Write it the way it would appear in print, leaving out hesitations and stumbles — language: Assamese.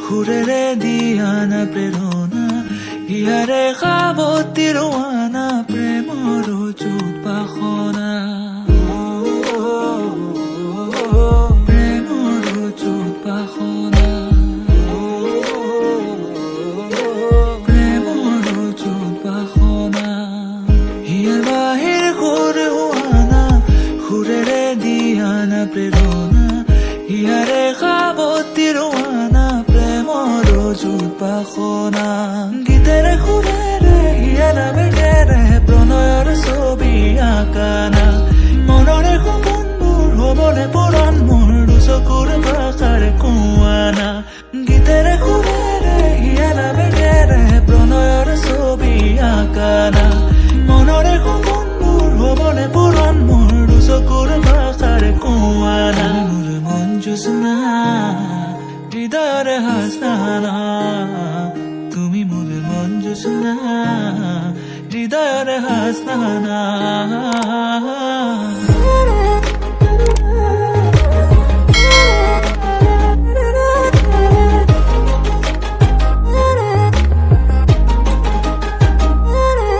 সুৰেৰে দিয়া না প্ৰেৰণা ইয়াৰে খাবতি ৰোৱানা প্ৰেমৰ যুত বাসনা প্ৰেমৰ যুত বাসনা প্ৰেমৰ যুত বাসনা ইয়াৰ বাহিৰ সুৰ হোৱানা সুৰেৰে দিয়া না প্ৰেৰণা ইয়াৰে খাবতি ৰোৱানা প্ৰেমৰ যুত বাসনা গীতেৰে সুৰেৰে ইয়াৰ বেগেৰে প্ৰণয়ৰ ছবি আঁকানা মনৰে সপোনবোৰ হ'বলে পুৰণ মোৰ দুচকুৰ ভাষাৰ কোৱানা গীতেৰে সুৰেৰে ইয়াৰ বেগেৰে প্ৰণয়ৰ ছবি আঁকানা মনৰে সপোনবোৰ হ'বলে পুৰণ মোৰ দুচকুৰ ভাষাৰ কোৱানা মোৰ মন জোছনা হৃদয়ৰে হাসনা তুমি মোৰ মন জোছনা হৃদয়ৰে হাসনা